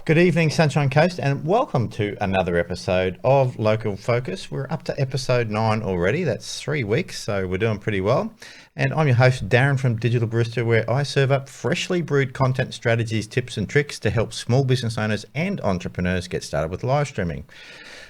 Good evening, Sunshine Coast, and welcome to another episode of Local Focus. We're up to episode 9 already. That's 3 weeks, so we're doing pretty well. And I'm your host, Darren from Digital Barista, where I serve up freshly brewed content strategies, tips and tricks to help small business owners and entrepreneurs get started with live streaming.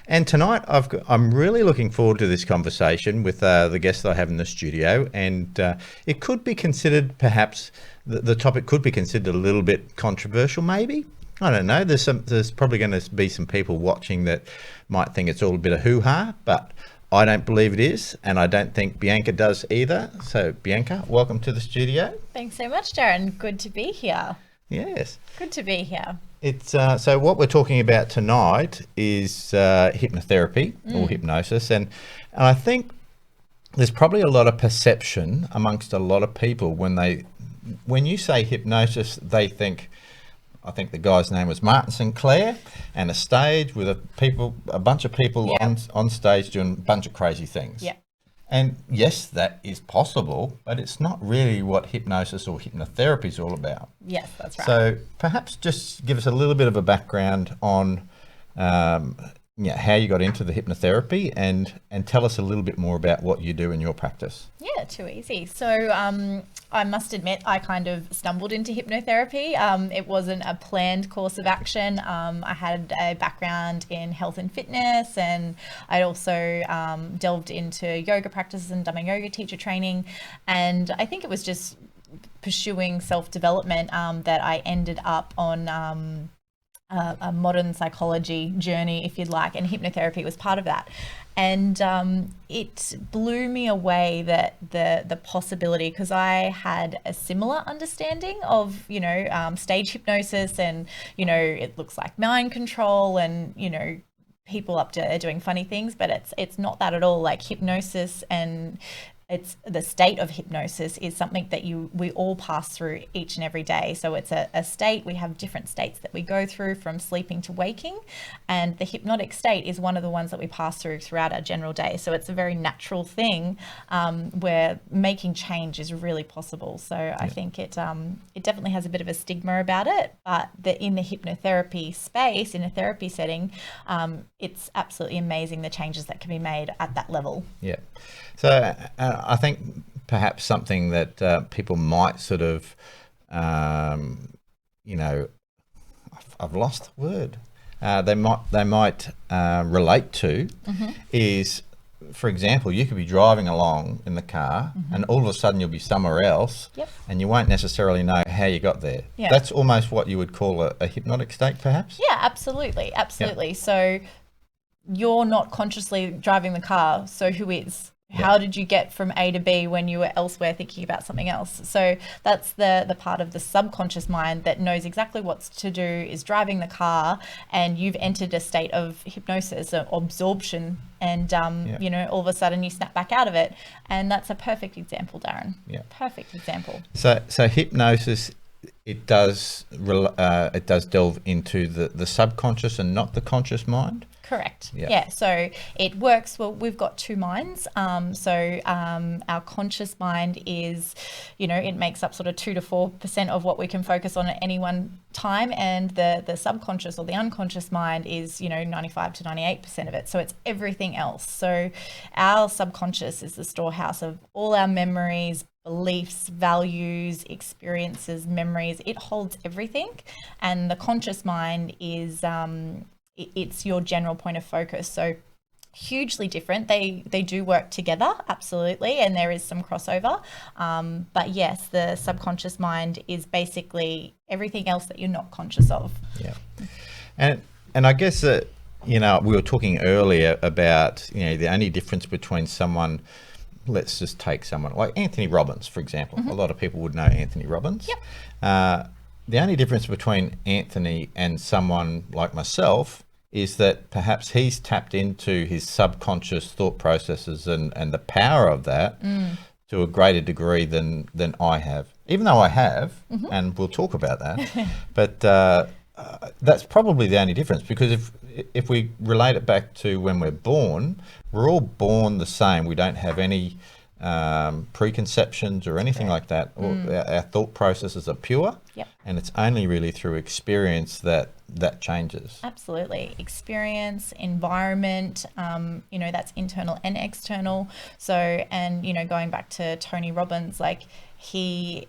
And tonight, I'm really looking forward to this conversation with the guests that I have in the studio. And it could be considered, perhaps, the topic could be considered a little bit controversial, maybe. I don't know. There's probably going to be some people watching that might think it's all a bit of hoo-ha, but I don't believe it is, and I don't think Bianca does either. So, Bianca, welcome to the studio. Thanks so much, Darren. Good to be here. Yes. Good to be here. It's so what we're talking about tonight is hypnotherapy or hypnosis, and I think there's probably a lot of perception amongst a lot of people when you say hypnosis, they think. I think the guy's name was Martin Sinclair, and a stage with a bunch of people on stage doing a bunch of crazy things. Yeah. And yes, that is possible, but it's not really what hypnosis or hypnotherapy is all about. Yes, that's right. So perhaps just give us a little bit of a background on how you got into the hypnotherapy and tell us a little bit more about what you do in your practice. Yeah, too easy. So I must admit I kind of stumbled into hypnotherapy. It wasn't a planned course of action. I had a background in health and fitness, and I'd also delved into yoga practices and done my yoga teacher training. And I think it was just pursuing self-development that I ended up on a modern psychology journey, if you'd like, and hypnotherapy was part of that. And it blew me away that the possibility, because I had a similar understanding of, stage hypnosis and, it looks like mind control and, people up to doing funny things, but it's not that at all. Like hypnosis and it's the state of hypnosis is something that we all pass through each and every day. So it's a state. We have different states that we go through from sleeping to waking, and the hypnotic state is one of the ones that we pass through throughout our general day. So it's a very natural thing where making change is really possible. So I think it definitely has a bit of a stigma about it, but in the hypnotherapy space, in a therapy setting, it's absolutely amazing the changes that can be made at that level. Yeah. So I think perhaps something that people might sort of, I've lost the word. They might relate to is, for example, you could be driving along in the car and all of a sudden you'll be somewhere else and you won't necessarily know how you got there. Yeah. That's almost what you would call a hypnotic state, perhaps? Yeah, absolutely. Absolutely. Yeah. So you're not consciously driving the car. So who is? How did you get from A to B when you were elsewhere thinking about something else? So that's the part of the subconscious mind that knows exactly what to do, is driving the car, and you've entered a state of hypnosis or absorption, and all of a sudden you snap back out of it. And that's a perfect example, Darren. Yeah. Perfect example. So hypnosis, it does delve into the subconscious and not the conscious mind? Correct. Yeah. So it works. Well, we've got two minds. Our conscious mind is, it makes up sort of 2 to 4% of what we can focus on at any one time, and the subconscious or the unconscious mind is 95 to 98% of it. So it's everything else. So our subconscious is the storehouse of all our memories, beliefs, values, experiences, memories. It holds everything, and the conscious mind is it's your general point of focus. So hugely different. They do work together, absolutely, and there is some crossover. But yes, the subconscious mind is basically everything else that you're not conscious of. Yeah, and I guess that we were talking earlier about the only difference between someone. Let's just take someone like Anthony Robbins, for example. A lot of people would know Anthony Robbins. Yep. The only difference between Anthony and someone like myself is that perhaps he's tapped into his subconscious thought processes and the power of that to a greater degree than I have. Even though I have, and we'll talk about that, but that's probably the only difference, because if we relate it back to when we're born, we're all born the same. We don't have any preconceptions or anything like that. Our thought processes are pure, Yep. and it's only really through experience that changes. Absolutely. Experience, environment, that's internal and external. So, and, going back to Tony Robbins, like he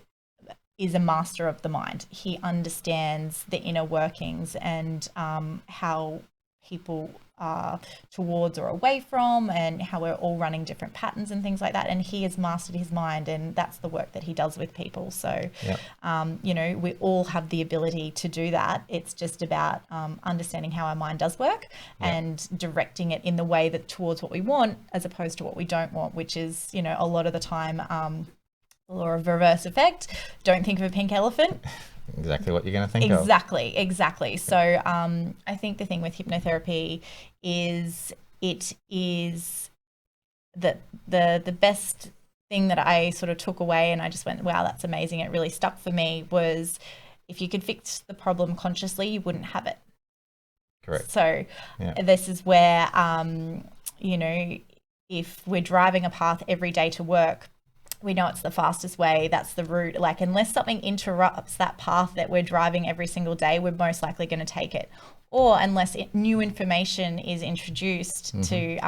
is a master of the mind. He understands the inner workings and how people are towards or away from, and how we're all running different patterns and things like that. And he has mastered his mind, and that's the work that he does with people. So, we all have the ability to do that. It's just about understanding how our mind does work and directing it in the way that towards what we want, as opposed to what we don't want, which is, a lot of the time, the law of reverse effect. Don't think of a pink elephant. Exactly what you're going to think of. Exactly. So I think the thing with hypnotherapy is it is that the best thing that I sort of took away, and I just went, wow, that's amazing. It really stuck for me, was if you could fix the problem consciously, you wouldn't have it. Correct. So this is where, if we're driving a path every day to work, we know it's the fastest way, that's the route. Like, unless something interrupts that path that we're driving every single day, we're most likely going to take it. Or unless new information is introduced to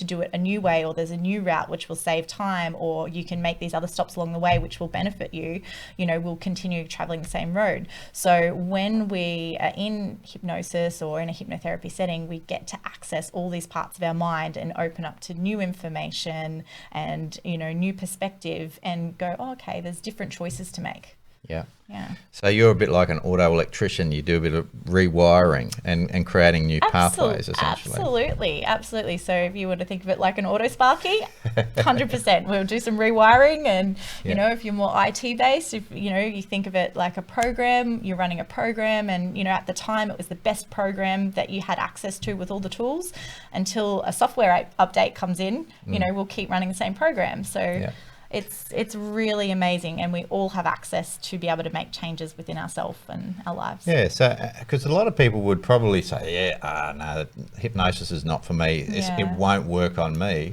do it a new way, or there's a new route which will save time, or you can make these other stops along the way which will benefit you, we'll continue traveling the same road. So when we are in hypnosis or in a hypnotherapy setting, we get to access all these parts of our mind and open up to new information and, new perspective, and go, oh, okay, there's different choices to make. Yeah. Yeah. So you're a bit like an auto electrician. You do a bit of rewiring and creating new pathways, essentially. Absolutely. So if you were to think of it like an auto sparky, 100%. We'll do some rewiring, and if you're more IT based, if you think of it like a program, you're running a program, and at the time it was the best program that you had access to with all the tools, until a software update comes in. We'll keep running the same program. So. It's really amazing, and we all have access to be able to make changes within ourselves and our lives. Yeah, so because a lot of people would probably say, no, hypnosis is not for me. It won't work on me.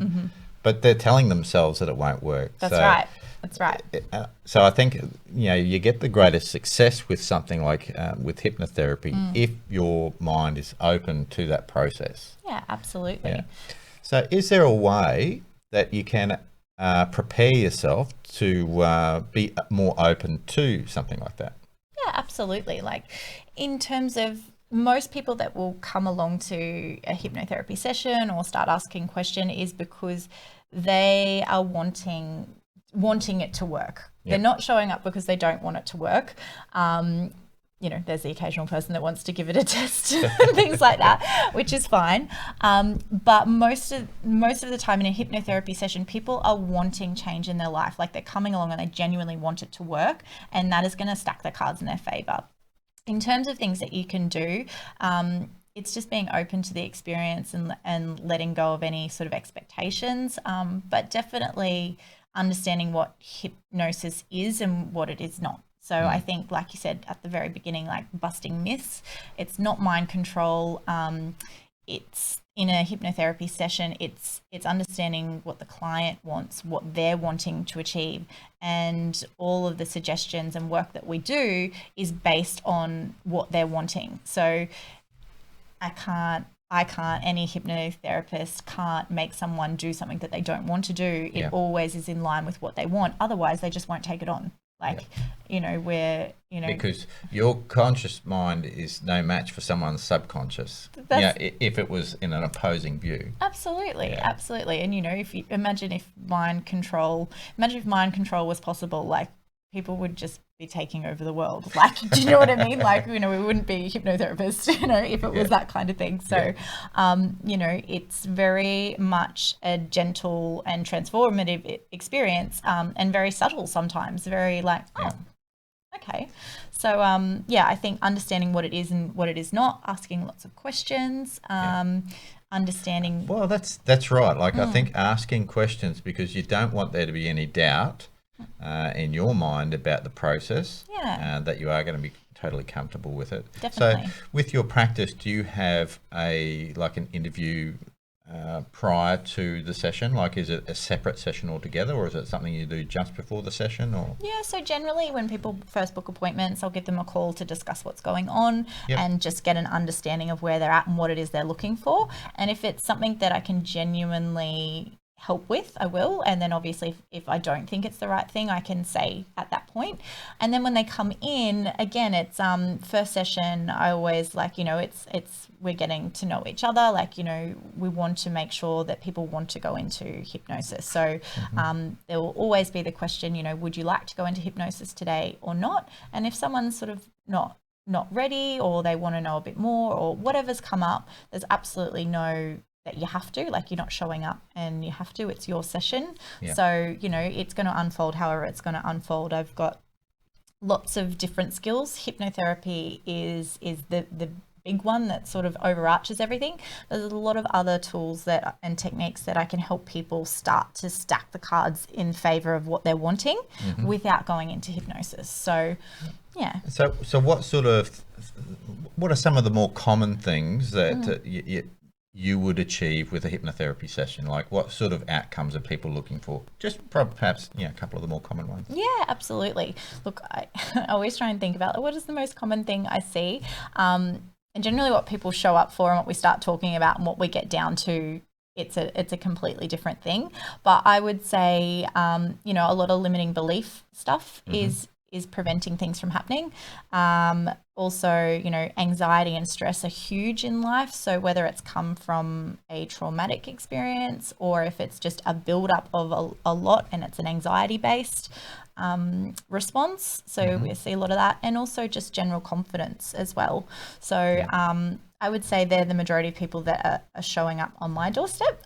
But they're telling themselves that it won't work. That's right. So I think, you get the greatest success with something like with hypnotherapy if your mind is open to that process. Yeah, absolutely. Yeah. So is there a way that you can prepare yourself to be more open to something like that? Yeah, absolutely. Like, in terms of most people that will come along to a hypnotherapy session or start asking question is because they are wanting it to work. Yep. They're not showing up because they don't want it to work. There's the occasional person that wants to give it a test and things like that, which is fine. But most of the time in a hypnotherapy session, people are wanting change in their life. Like, they're coming along and they genuinely want it to work, and that is going to stack the cards in their favor. In terms of things that you can do, it's just being open to the experience and letting go of any sort of expectations, but definitely understanding what hypnosis is and what it is not. So I think, like you said at the very beginning, like busting myths, it's not mind control. It's in a hypnotherapy session, it's understanding what the client wants, what they're wanting to achieve. And all of the suggestions and work that we do is based on what they're wanting. So any hypnotherapist can't make someone do something that they don't want to do. It always is in line with what they want. Otherwise, they just won't take it on. Because your conscious mind is no match for someone's subconscious. If it was in an opposing view. Absolutely. And if you imagine if mind control was possible, like, people would just be taking over the world. Like, do you know what I mean? Like, we wouldn't be hypnotherapists, if it was that kind of thing. So, it's very much a gentle and transformative experience, and very subtle sometimes, very like, okay. So, I think understanding what it is and what it is not, asking lots of questions, understanding. Well, that's right. Like, I think asking questions, because you don't want there to be any doubt in your mind about the process, that you are going to be totally comfortable with it. Definitely. So with your practice, do you have an interview prior to the session? Like, is it a separate session altogether, or is it something you do just before the session? Or Yeah, so generally when people first book appointments, I'll give them a call to discuss what's going on and just get an understanding of where they're at and what it is they're looking for. And if it's something that I can genuinely help with, I will. And then obviously if I don't think it's the right thing, I can say at that point. And then when they come in, again, it's first session, I always like, it's we're getting to know each other. Like, we want to make sure that people want to go into hypnosis. So there will always be the question, would you like to go into hypnosis today or not? And if someone's sort of not ready, or they want to know a bit more, or whatever's come up, there's absolutely no that you have to, like, you're not showing up and you have to, it's your session. So it's going to unfold however it's going to unfold. I've got lots of different skills. Hypnotherapy is the big one that sort of overarches everything. There's a lot of other tools and techniques that I can help people start to stack the cards in favor of what they're wanting without going into hypnosis. So yeah. So what are some of the more common things that you would achieve with a hypnotherapy session? Like, what sort of outcomes are people looking for? Just perhaps, a couple of the more common ones. Yeah, absolutely. Look, I always try and think about what is the most common thing I see. And generally what people show up for and what we start talking about and what we get down to, it's a completely different thing. But I would say, a lot of limiting belief stuff is preventing things from happening. Also, anxiety and stress are huge in life. So whether it's come from a traumatic experience or if it's just a buildup of a lot and it's an anxiety-based response. So we see a lot of that, and also just general confidence as well. So I would say they're the majority of people that are showing up on my doorstep.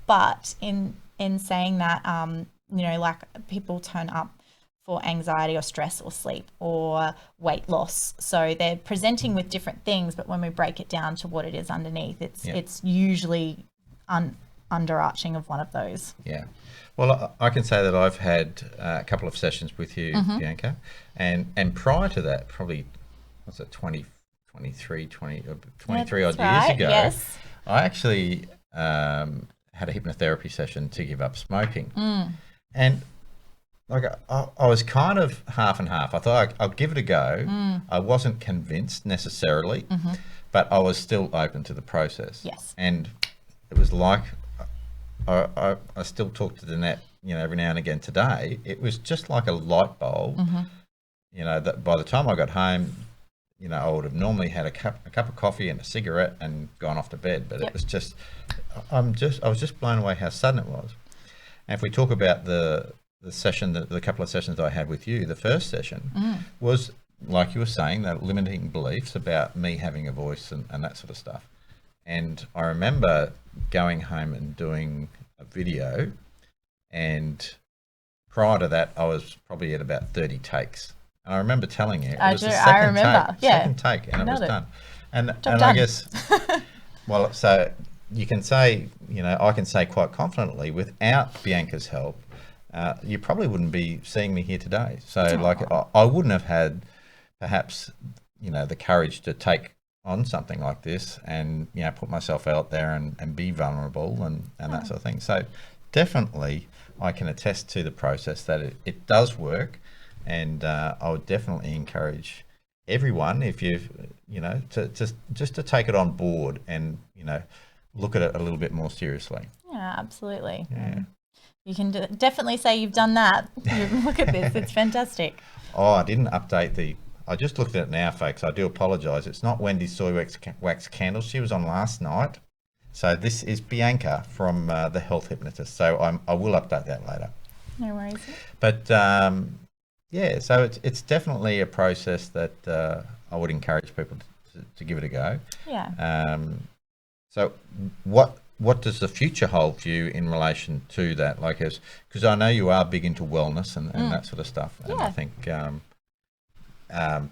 But in saying that, like people turn up for anxiety or stress or sleep or weight loss. So they're presenting with different things, but when we break it down to what it is underneath, it's usually underarching of one of those. Yeah. Well, I can say that I've had a couple of sessions with you, Bianca, and prior to that, probably, 23 odd years ago, yes. I actually had a hypnotherapy session to give up smoking. And like I was kind of half and half. I thought I'll give it a go. I wasn't convinced necessarily, but I was still open to the process. Yes. And it was like, I still talk to Danette, every now and again today. It was just like a light bulb, that by the time I got home, I would have normally had a cup of coffee and a cigarette and gone off to bed. But it was just, I was just blown away how sudden it was. And if we talk about the session, the couple of sessions I had with you, the first session was, like you were saying, that limiting beliefs about me having a voice and that sort of stuff. And I remember going home and doing a video, and prior to that, I was probably at about 30 takes. And I remember telling you, it was the second take, and it was done. And I guess, well, so you can say, I can say quite confidently, without Bianca's help, you probably wouldn't be seeing me here today. So I wouldn't have had perhaps, the courage to take on something like this and, put myself out there and be vulnerable and that sort of thing. So definitely I can attest to the process that it does work. And I would definitely encourage everyone, if just to take it on board and, look at it a little bit more seriously. Yeah, absolutely. Yeah. You can definitely say you've done that. Look at this. It's fantastic. Oh, I didn't update I just looked at it now, folks. I do apologise. It's not Wendy's Soy Wax Candles. She was on last night. So this is Bianca from the Health Hypnotist. So I will update that later. No worries. But so it's definitely a process that I would encourage people to give it a go. Yeah. So what does the future hold for you in relation to that? Like, because I know you are big into wellness and that sort of stuff. And I think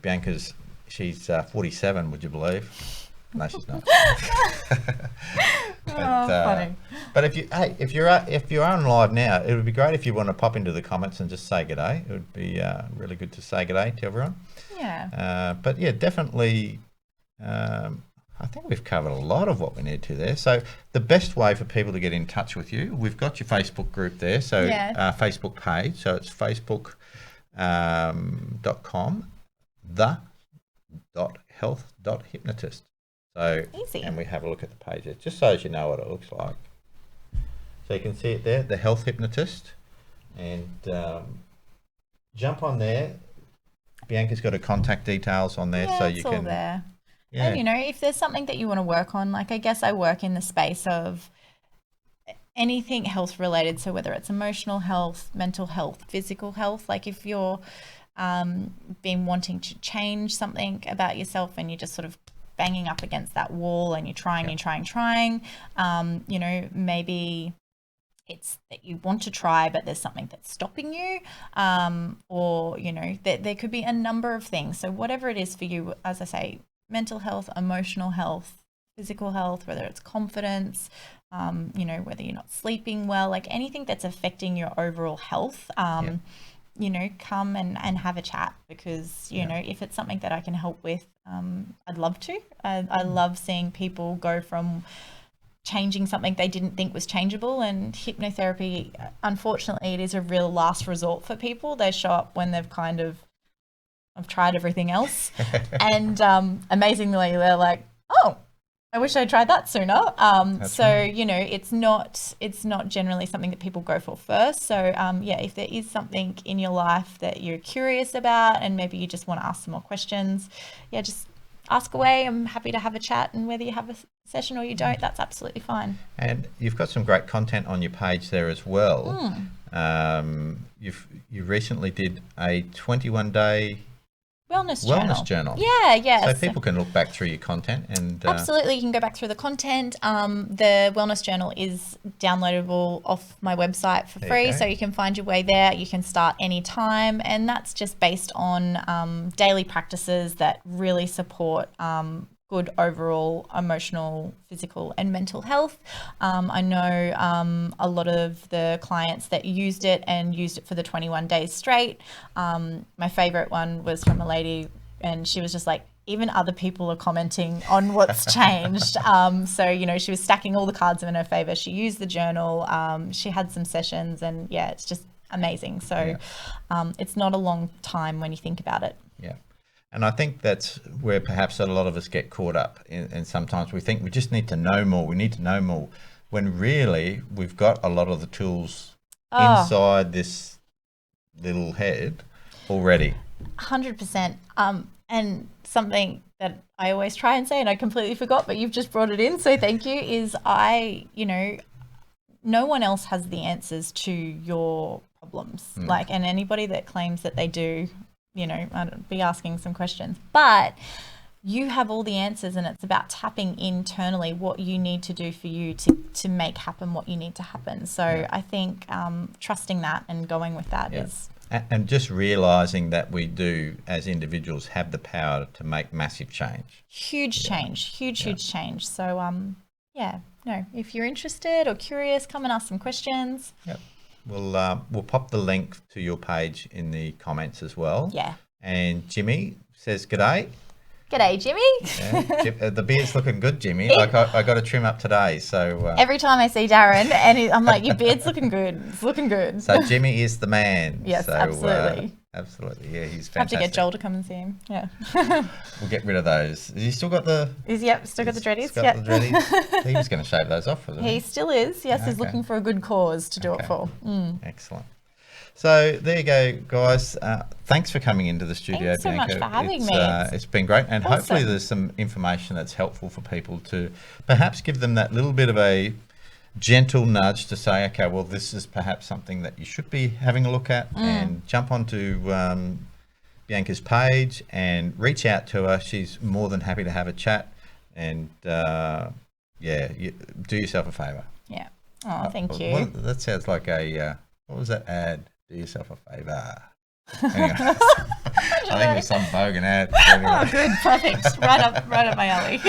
Bianca's, she's 47, would you believe? No, she's not. Funny. But if you're on live now, it would be great if you want to pop into the comments and just say g'day. It would be really good to say g'day to everyone. Yeah. But yeah, definitely. I think we've covered a lot of what we need to there. So the best way for people to get in touch with you, we've got your Facebook group there, so Facebook page. So it's facebook.com the.health.hypnotist. So easy. And we have a look at the page there, just so as you know what it looks like. So you can see it there, the Health Hypnotist, and jump on there. Bianca's got her contact details on there, so you can. All there. Yeah. And, you know, if there's something that you want to work on, like I guess I work in the space of anything health related. So whether it's emotional health, mental health, physical health, like if you're been wanting to change something about yourself and you're just sort of banging up against that wall and you're trying, you know, maybe it's that you want to try, but there's something that's stopping you, or, you know, there could be a number of things. So whatever it is for you, as I say, mental health, emotional health, physical health, whether it's confidence, you know, whether you're not sleeping well, like anything that's affecting your overall health, you know, come and have a chat, because, you know, if it's something that I can help with, I'd love to. I love seeing people go from changing something they didn't think was changeable, and hypnotherapy, unfortunately, it is a real last resort for people. They show up when they've kind of, I've tried everything else. And amazingly, they're like, oh, I wish I tried that sooner. So, right. You know, it's not generally something that people go for first. So, yeah, if there is something in your life that you're curious about and maybe you just want to ask some more questions, yeah, just ask away. I'm happy to have a chat, and whether you have a session or you don't, that's absolutely fine. And you've got some great content on your page there as well. You recently did a 21-day Wellness journal. Yeah. So people can look back through your content and absolutely, you can go back through the content. The wellness journal is downloadable off my website for free, so you can find your way there. You can start anytime, and that's just based on daily practices that really support good overall emotional, physical and mental health. I know a lot of the clients that used it for the 21 days straight. My favorite one was from a lady, and she was just like, even other people are commenting on what's changed. So, you know, she was stacking all the cards in her favor. She used the journal. She had some sessions, and yeah, it's just amazing. So it's not a long time when you think about it. Yeah. And I think that's where perhaps a lot of us get caught up in, and sometimes we think we just need to know more. We need to know more, when really we've got a lot of the tools inside this little head already. 100%. And something that I always try and say, and I completely forgot, but you've just brought it in, so thank you, is you know, no one else has the answers to your problems. Like, and anybody that claims that they do, you know, I'd be asking some questions, but you have all the answers, and it's about tapping internally what you need to do for you to make happen what you need to happen. So I think trusting that and going with that is... And just realising that we do, as individuals, have the power to make massive change. Huge change. So, if you're interested or curious, come and ask some questions. Yep. We'll pop the link to your page in the comments as well. Yeah. And Jimmy says, g'day. G'day, Jimmy. Yeah, the beard's looking good, Jimmy. Like I got to trim up today. So every time I see Darren, and I'm like, your beard's looking good. It's looking good. So Jimmy is the man. Yes, so, absolutely. Absolutely. Yeah, he's fantastic. Have to get Joel to come and see him. Yeah. We'll get rid of those. Has he still got the... Still got the dreadies. Got the dreadies. He was going to shave those off, wasn't he? He still is. Yes, he's looking for a good cause to do it for. Excellent. So there you go, guys. Thanks for coming into the studio, Thanks so Bianca. Much for having me. It's been great, and awesome. Hopefully there's some information that's helpful for people to perhaps give them that little bit of a gentle nudge to say, okay, well, this is perhaps something that you should be having a look at, and jump onto Bianca's page and reach out to her. She's more than happy to have a chat, and do yourself a favour. Yeah. Oh, thank you. That sounds like a what was that ad? Do yourself a favour. Anyway, I think it was some bogan ad. Anyway. Oh, good, perfect. Right up my alley.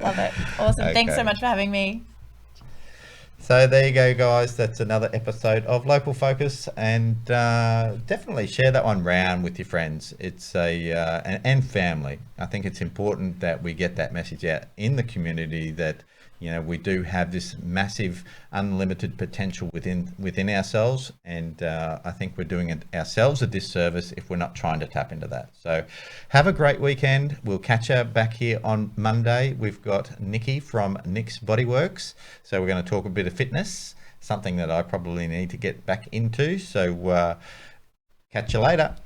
Love it. Awesome. Okay. Thanks so much for having me. So there you go, guys. That's another episode of Local Focus, and definitely share that one round with your friends. It's and family. I think it's important that we get that message out in the community that we do have this massive, unlimited potential within ourselves, and I think we're doing ourselves a disservice if we're not trying to tap into that. So, have a great weekend. We'll catch you back here on Monday. We've got Nikki from Nick's Bodyworks, so we're going to talk a bit of fitness, something that I probably need to get back into. So, catch you later.